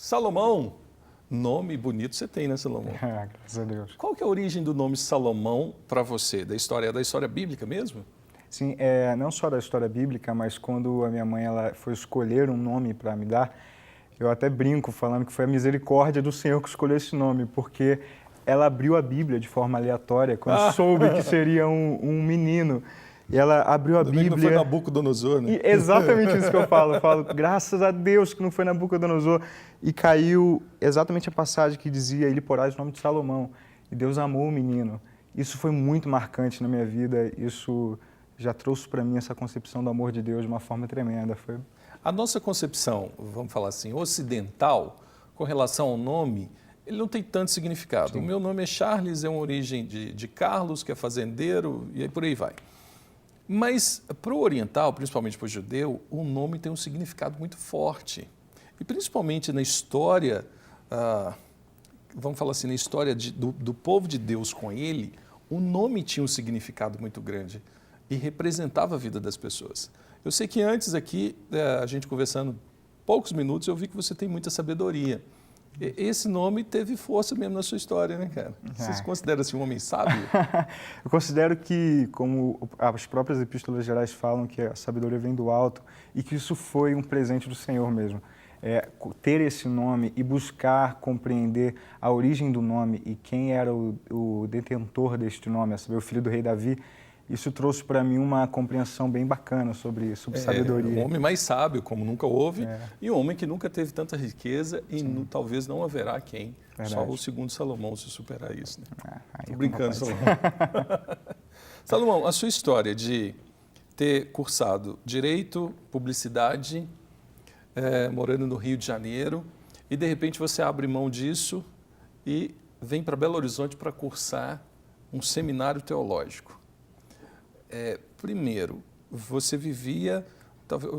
Salomão, nome bonito você tem, né, Salomão? Graças a Deus. Qual que é a origem do nome Salomão para você? É da história bíblica mesmo? Sim, não só da história bíblica, mas quando a minha mãe ela foi escolher um nome para me dar, eu até brinco falando que foi a misericórdia do Senhor que escolheu esse nome, porque ela abriu a Bíblia de forma aleatória, quando soube que seria um menino. E ela abriu a Bíblia... Não foi Nabucodonosor, né? E exatamente isso que eu falo. Eu falo, graças a Deus que não foi Nabucodonosor. E caiu exatamente a passagem que dizia, ele porás o nome de Salomão. E Deus amou o menino. Isso foi muito marcante na minha vida. Isso já trouxe para mim essa concepção do amor de Deus de uma forma tremenda. A nossa concepção, vamos falar assim, ocidental, com relação ao nome, ele não tem tanto significado. Sim. O meu nome é Charles, é uma origem de Carlos, que é fazendeiro, e aí por aí vai. Mas para o oriental, principalmente para o judeu, o nome tem um significado muito forte. E principalmente na história, vamos falar assim, na história do povo de Deus com ele, o nome tinha um significado muito grande e representava a vida das pessoas. Eu sei que antes aqui, a gente conversando poucos minutos, eu vi que você tem muita sabedoria. Esse nome teve força mesmo na sua história, né, cara? Você se considera assim um homem sábio? Eu considero que, como as próprias epístolas gerais falam, que a sabedoria vem do alto e que isso foi um presente do Senhor mesmo. Ter esse nome e buscar compreender a origem do nome e quem era o detentor deste nome, a saber, o filho do rei Davi, isso trouxe para mim uma compreensão bem bacana sobre sabedoria. Um homem mais sábio, como nunca houve, e um homem que nunca teve tanta riqueza e talvez não haverá quem, só o segundo Salomão, se superar isso. Né? Tô brincando, Salomão. Salomão, a sua história de ter cursado Direito, Publicidade, morando no Rio de Janeiro, e de repente você abre mão disso e vem para Belo Horizonte para cursar um seminário teológico. Primeiro, você vivia,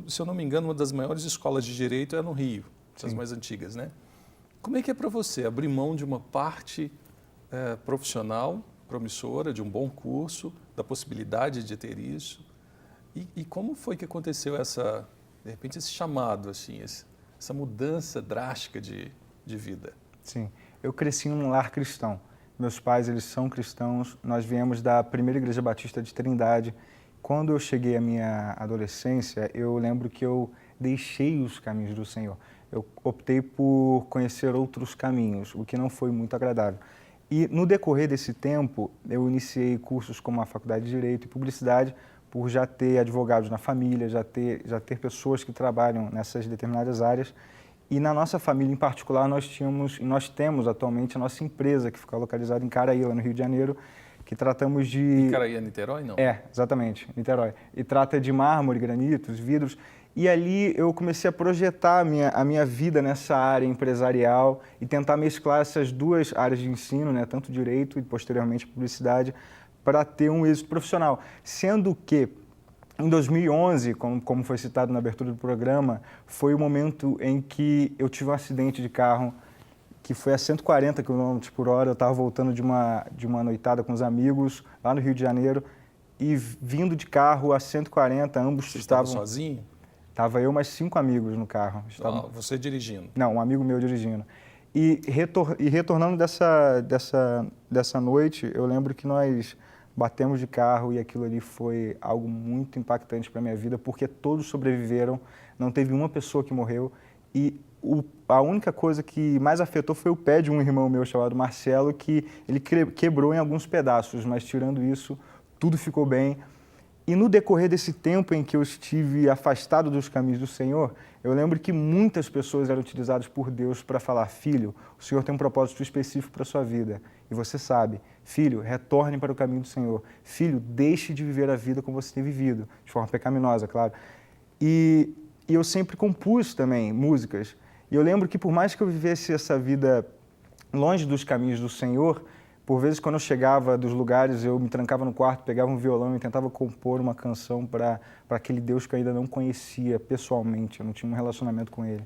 se eu não me engano, uma das maiores escolas de Direito é no Rio, das mais antigas, né? Como é que é para você abrir mão de uma parte profissional promissora, de um bom curso, da possibilidade de ter isso? E como foi que aconteceu de repente, esse chamado, assim, essa mudança drástica de vida? Sim, eu cresci num lar cristão. Meus pais, eles são cristãos, nós viemos da Primeira Igreja Batista de Trindade. Quando eu cheguei à minha adolescência, eu lembro que eu deixei os caminhos do Senhor. Eu optei por conhecer outros caminhos, o que não foi muito agradável. E no decorrer desse tempo, eu iniciei cursos como a Faculdade de Direito e Publicidade, por já ter advogados na família, já ter pessoas que trabalham nessas determinadas áreas. E na nossa família em particular, nós temos atualmente a nossa empresa, que fica localizada em Caraíba, no Rio de Janeiro, que tratamos de... Em Caraíba, Niterói, não? Exatamente, Niterói. E trata de mármore, granitos, vidros. E ali eu comecei a projetar a minha vida nessa área empresarial e tentar mesclar essas duas áreas de ensino, né, tanto direito e posteriormente publicidade, para ter um êxito profissional. Sendo que em 2011, como foi citado na abertura do programa, foi o momento em que eu tive um acidente de carro que foi a 140 km por hora. Eu estava voltando de uma noitada com os amigos lá no Rio de Janeiro e vindo de carro a 140, ambos Você estavam... estava sozinho? Estava eu mais 5 amigos no carro. Você dirigindo? Não, um amigo meu dirigindo. E retornando dessa noite, eu lembro que nós batemos de carro e aquilo ali foi algo muito impactante para a minha vida, porque todos sobreviveram, não teve uma pessoa que morreu e a única coisa que mais afetou foi o pé de um irmão meu chamado Marcelo, que ele quebrou em alguns pedaços, mas tirando isso, tudo ficou bem. E no decorrer desse tempo em que eu estive afastado dos caminhos do Senhor, eu lembro que muitas pessoas eram utilizadas por Deus para falar: filho, o Senhor tem um propósito específico para a sua vida. E você sabe, filho, retorne para o caminho do Senhor. Filho, deixe de viver a vida como você tem vivido, de forma pecaminosa, claro. E eu sempre compus também músicas. E eu lembro que por mais que eu vivesse essa vida longe dos caminhos do Senhor, por vezes, quando eu chegava dos lugares, eu me trancava no quarto, pegava um violão e tentava compor uma canção para aquele Deus que eu ainda não conhecia pessoalmente, eu não tinha um relacionamento com Ele.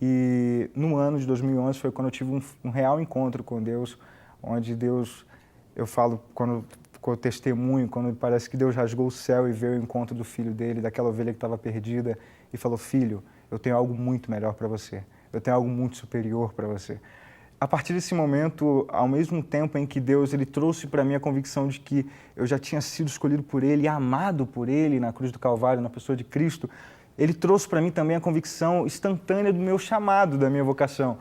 E no ano de 2011 foi quando eu tive um real encontro com Deus, onde Deus, eu falo, quando eu testemunho, quando parece que Deus rasgou o céu e veio ao encontro do filho dele, daquela ovelha que estava perdida, e falou: filho, eu tenho algo muito melhor para você. eu tenho algo muito superior para você. A partir desse momento, ao mesmo tempo em que Deus ele trouxe para mim a convicção de que eu já tinha sido escolhido por Ele e amado por Ele na cruz do Calvário, na pessoa de Cristo, Ele trouxe para mim também a convicção instantânea do meu chamado, da minha vocação.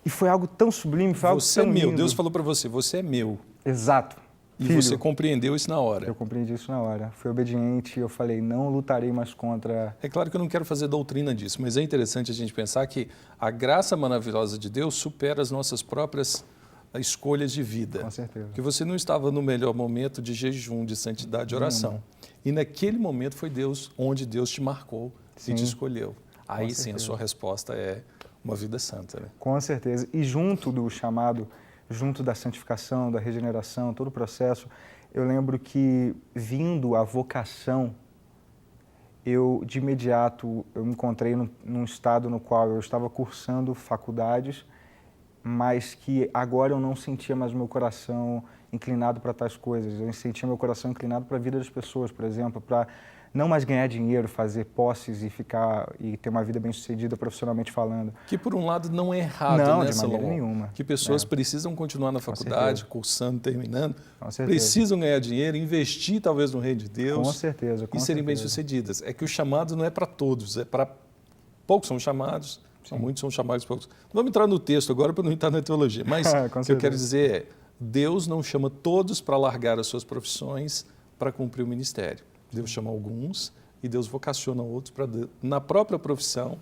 E foi algo tão sublime, foi algo Você tão é meu. lindo. Deus falou para você é meu. Exato. E Filho, você compreendeu isso na hora. eu compreendi isso na hora. Fui obediente, eu falei, não lutarei mais contra... É claro que eu não quero fazer doutrina disso, mas é interessante a gente pensar que a graça maravilhosa de Deus supera as nossas próprias escolhas de vida. Com certeza. Porque você não estava no melhor momento de jejum, de santidade, de oração. E naquele momento foi Deus onde Deus te marcou e te escolheu. Aí sim a sua resposta é uma vida santa, né? Com certeza. E junto do chamado, junto da santificação, da regeneração, todo o processo, eu lembro que vindo a vocação, de imediato, eu me encontrei num estado no qual eu estava cursando faculdades, mas que agora eu não sentia mais o meu coração inclinado para tais coisas. Eu sentia meu coração inclinado para a vida das pessoas, por exemplo, para não mais ganhar dinheiro, fazer posses e ter uma vida bem-sucedida profissionalmente falando. Que por um lado não é errado, Não, né, de maneira Salomão? nenhuma. Que pessoas precisam continuar na faculdade, cursando, terminando, Com certeza. precisam ganhar dinheiro, investir talvez no reino de Deus. Com certeza, com e serem certeza. bem-sucedidas. É que o chamado não é para todos, é para poucos são chamados, muitos são chamados, poucos. Não vamos entrar no texto agora para não entrar na teologia, mas Com o que eu quero certeza. dizer é, Deus não chama todos para largar as suas profissões para cumprir o ministério. Deus chama alguns e Deus vocaciona outros para, na própria profissão,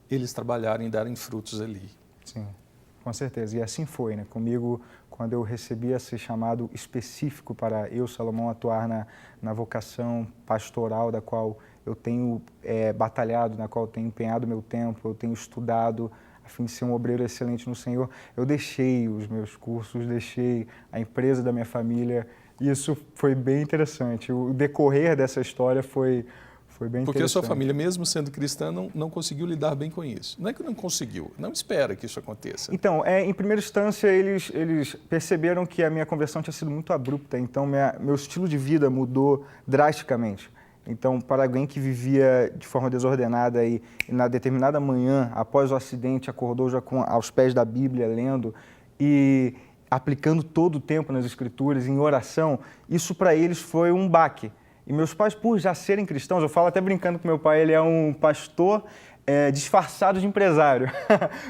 eles trabalharem e darem frutos ali. Sim, com certeza. E assim foi, né? Comigo, quando eu recebi esse chamado específico para eu, Salomão, atuar na vocação pastoral da qual eu tenho batalhado, na qual eu tenho empenhado meu tempo, eu tenho estudado a fim de ser um obreiro excelente no Senhor, eu deixei os meus cursos, deixei a empresa da minha família, e isso foi bem interessante. O decorrer dessa história foi bem Porque a sua interessante. família, mesmo sendo cristã, não conseguiu lidar bem com isso. Não é que não conseguiu, não espera que isso aconteça. Então, em primeira instância, eles perceberam que a minha conversão tinha sido muito abrupta, então meu estilo de vida mudou drasticamente. Então, para alguém que vivia de forma desordenada e na determinada manhã, após o acidente, acordou já aos pés da Bíblia, lendo e aplicando todo o tempo nas Escrituras, em oração, isso para eles foi um baque. E meus pais, por já serem cristãos, eu falo até brincando que meu pai ele é um pastor disfarçado de empresário,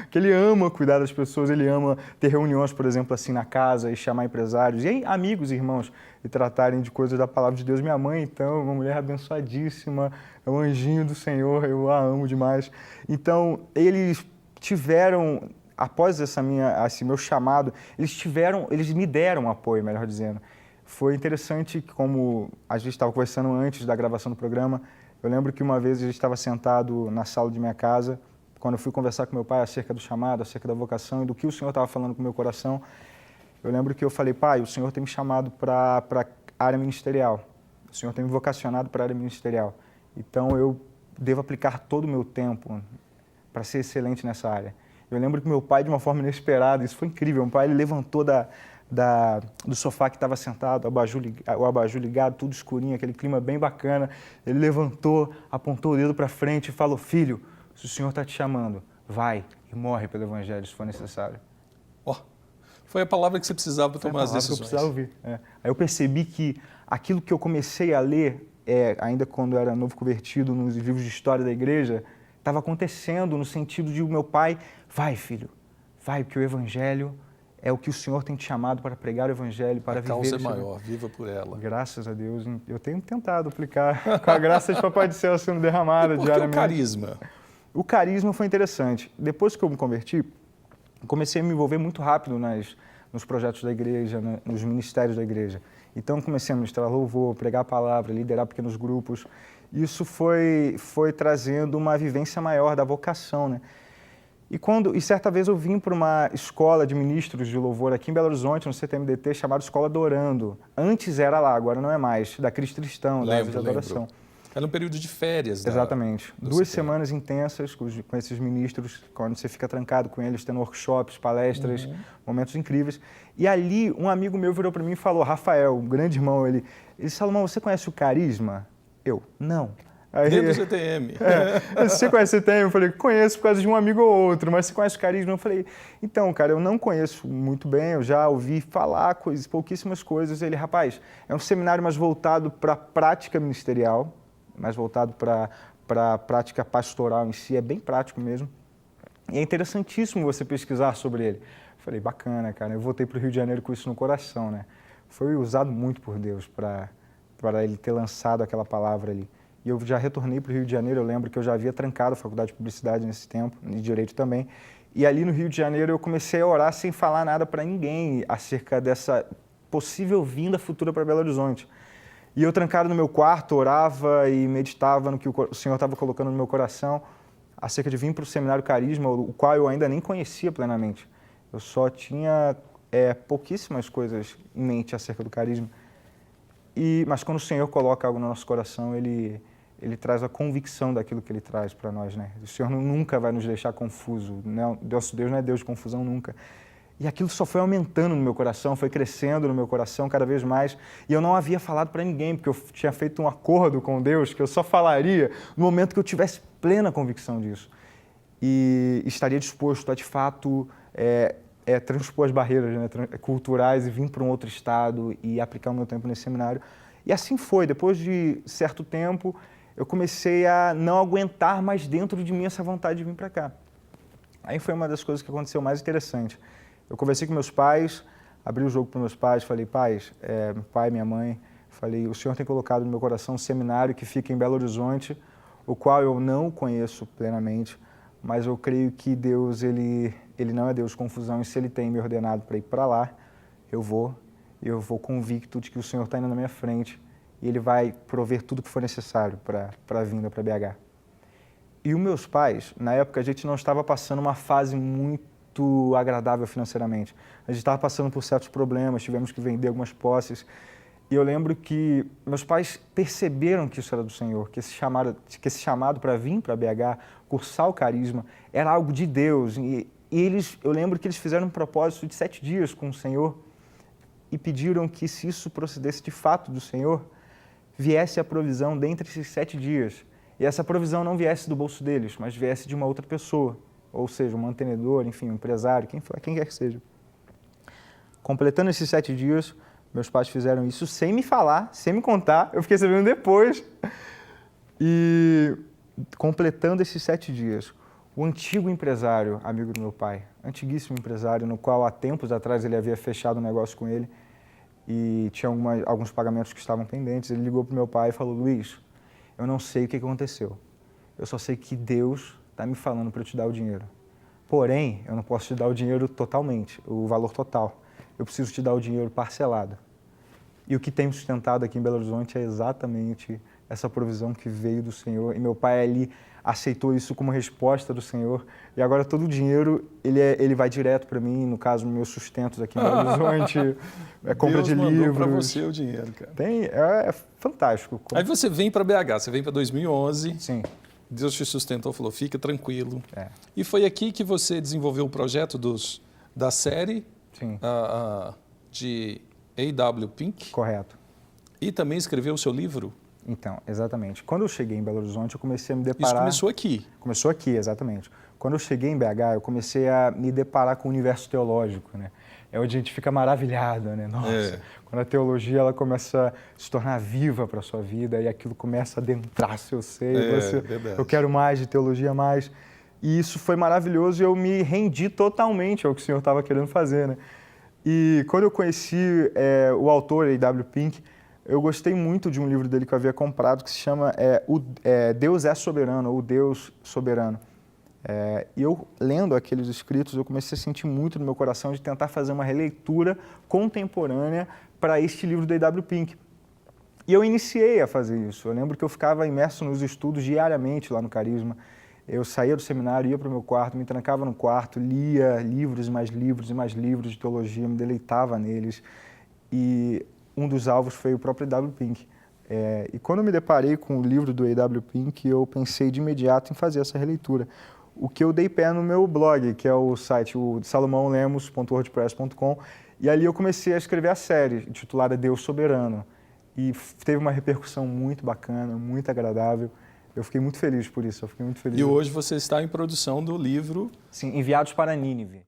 que ele ama cuidar das pessoas, ele ama ter reuniões, por exemplo, assim na casa e chamar empresários e amigos e irmãos e tratarem de coisas da palavra de Deus. Minha mãe, então, uma mulher abençoadíssima, é um anjinho do Senhor, eu a amo demais. Então, eles tiveram, após esse meu chamado, eles me deram apoio, melhor dizendo. Foi interessante que, como a gente estava conversando antes da gravação do programa, eu lembro que uma vez a gente estava sentado na sala de minha casa, quando eu fui conversar com meu pai acerca do chamado, acerca da vocação e do que o Senhor estava falando com o meu coração, eu lembro que eu falei, pai, o Senhor tem me chamado para a área ministerial, o Senhor tem me vocacionado para a área ministerial, então eu devo aplicar todo o meu tempo para ser excelente nessa área. Eu lembro que meu pai, de uma forma inesperada, isso foi incrível, meu pai ele levantou do sofá que estava sentado, o abajur ligado, tudo escurinho, aquele clima bem bacana. Ele levantou, apontou o dedo para frente e falou, filho, se o Senhor está te chamando, vai e morre pelo Evangelho, se for necessário. Foi a palavra que você precisava para tomar as decisões. Que eu precisava ouvir. Aí eu percebi que aquilo que eu comecei a ler, ainda quando eu era novo convertido nos livros de história da igreja, estava acontecendo no sentido de o meu pai, vai filho, vai, porque o Evangelho é o que o Senhor tem te chamado para pregar o Evangelho, para viver. A causa é maior, viva por ela. Graças a Deus, eu tenho tentado aplicar com a graça de Papai do Céu sendo derramada diariamente. E por que o carisma? O carisma foi interessante. Depois que eu me converti, comecei a me envolver muito rápido nos projetos da igreja, nos ministérios da igreja. Então comecei a ministrar louvor, pregar a palavra, liderar pequenos grupos. Isso foi trazendo uma vivência maior da vocação, né? E certa vez eu vim para uma escola de ministros de louvor aqui em Belo Horizonte, no CTMDT, chamada Escola Adorando. Antes era lá, agora não é mais, da Cris Tristão, da Asa de Adoração. Era um período de férias. Exatamente. 2 semanas intensas com esses ministros, quando você fica trancado com eles, tendo workshops, palestras, momentos incríveis. E ali, um amigo meu virou para mim e falou, Rafael, um grande irmão, ele disse, Salomão, você conhece o carisma? Eu, não. Aí, dentro do CTM. Você conhece o CTM? Eu falei, conheço por causa de um amigo ou outro, mas você conhece o Carisma? Eu falei, então, cara, eu não conheço muito bem, eu já ouvi falar pouquíssimas coisas. Ele, rapaz, é um seminário mais voltado para a prática ministerial, mais voltado para a prática pastoral em si, é bem prático mesmo. E é interessantíssimo você pesquisar sobre ele. Eu falei, bacana, cara, eu voltei para o Rio de Janeiro com isso no coração, né? Foi usado muito por Deus para ele ter lançado aquela palavra ali. E eu já retornei para o Rio de Janeiro, eu lembro que eu já havia trancado a faculdade de publicidade nesse tempo, de Direito também. E ali no Rio de Janeiro eu comecei a orar sem falar nada para ninguém acerca dessa possível vinda futura para Belo Horizonte. E eu trancado no meu quarto, orava e meditava no que o Senhor estava colocando no meu coração acerca de vir para o Seminário Carisma, o qual eu ainda nem conhecia plenamente. Eu só tinha pouquíssimas coisas em mente acerca do carisma. Mas quando o Senhor coloca algo no nosso coração, Ele traz a convicção daquilo que Ele traz para nós, né? O Senhor nunca vai nos deixar confuso. Nosso Deus não é Deus de confusão nunca. E aquilo só foi aumentando no meu coração, foi crescendo no meu coração cada vez mais. E eu não havia falado para ninguém, porque eu tinha feito um acordo com Deus que eu só falaria no momento que eu tivesse plena convicção disso. E estaria disposto a, de fato, transpor as barreiras, né, culturais e vir para um outro estado e aplicar o meu tempo nesse seminário. E assim foi. Depois de certo tempo, eu comecei a não aguentar mais dentro de mim essa vontade de vir para cá. Aí foi uma das coisas que aconteceu mais interessante. Eu conversei com meus pais, abri o jogo para meus pais, falei, pais, meu pai, minha mãe, falei, o Senhor tem colocado no meu coração um seminário que fica em Belo Horizonte, o qual eu não conheço plenamente, mas eu creio que Deus, ele não é Deus de confusão, e se Ele tem me ordenado para ir para lá, eu vou convicto de que o Senhor está indo na minha frente e Ele vai prover tudo que for necessário para a vinda para BH. E os meus pais, na época, a gente não estava passando uma fase muito agradável financeiramente. A gente estava passando por certos problemas, tivemos que vender algumas posses. E eu lembro que meus pais perceberam que isso era do Senhor, que esse chamado para vir para BH, cursar o carisma, era algo de Deus. E eu lembro que eles fizeram um propósito de 7 dias com o Senhor e pediram que, se isso procedesse de fato do Senhor, viesse a provisão dentre esses 7 dias. E essa provisão não viesse do bolso deles, mas viesse de uma outra pessoa, ou seja, um mantenedor, enfim, um empresário, quem quer que seja. Completando esses 7 dias, meus pais fizeram isso sem me falar, sem me contar, eu fiquei sabendo depois. E completando esses 7 dias, o antigo empresário, amigo do meu pai, antiguíssimo empresário, no qual há tempos atrás ele havia fechado um negócio com ele e tinha alguns pagamentos que estavam pendentes, ele ligou para o meu pai e falou, Luiz, eu não sei o que aconteceu, eu só sei que Deus está me falando para eu te dar o dinheiro. Porém, eu não posso te dar o dinheiro totalmente, o valor total. Eu preciso te dar o dinheiro parcelado. E o que tem me sustentado aqui em Belo Horizonte é exatamente essa provisão que veio do Senhor. E meu pai ali aceitou isso como resposta do Senhor. E agora todo o dinheiro, ele vai direto para mim, no caso, meus sustentos aqui em Belo Horizonte, compra Deus de livros. mandou para você o dinheiro, cara. É fantástico. Aí você vem para BH, você vem para 2011. Sim. Deus te sustentou, falou, fica tranquilo. É. E foi aqui que você desenvolveu o projeto da série de A.W. Pink? Correto. E também escreveu o seu livro? Então, exatamente. Quando eu cheguei em Belo Horizonte, eu comecei a me deparar... Isso começou aqui? Começou aqui, exatamente. Quando eu cheguei em BH, eu comecei a me deparar com o universo teológico, né? É onde a gente fica maravilhado, né? Nossa, quando a teologia ela começa a se tornar viva para a sua vida e aquilo começa a adentrar seu ser. Eu quero mais de teologia, mais. E isso foi maravilhoso e eu me rendi totalmente ao que o Senhor estava querendo fazer, né? E quando eu conheci o autor, A.W. Pink, eu gostei muito de um livro dele que eu havia comprado que se chama Deus é Soberano, ou Deus Soberano. E eu, lendo aqueles escritos, eu comecei a sentir muito no meu coração de tentar fazer uma releitura contemporânea para este livro do A.W. Pink. E eu iniciei a fazer isso. Eu lembro que eu ficava imerso nos estudos diariamente lá no Carisma. Eu saía do seminário, ia para o meu quarto, me trancava no quarto, lia livros e mais livros e mais livros de teologia, me deleitava neles. E um dos alvos foi o próprio A.W. Pink. E quando eu me deparei com o livro do A.W. Pink, eu pensei de imediato em fazer essa releitura. O que eu dei pé no meu blog, que é o site salomonlemos.wordpress.com, e ali eu comecei a escrever a série, intitulada Deus Soberano. E teve uma repercussão muito bacana, muito agradável. Eu fiquei muito feliz por isso, eu fiquei muito feliz. E hoje você está em produção do livro... Sim, Enviados para Nínive.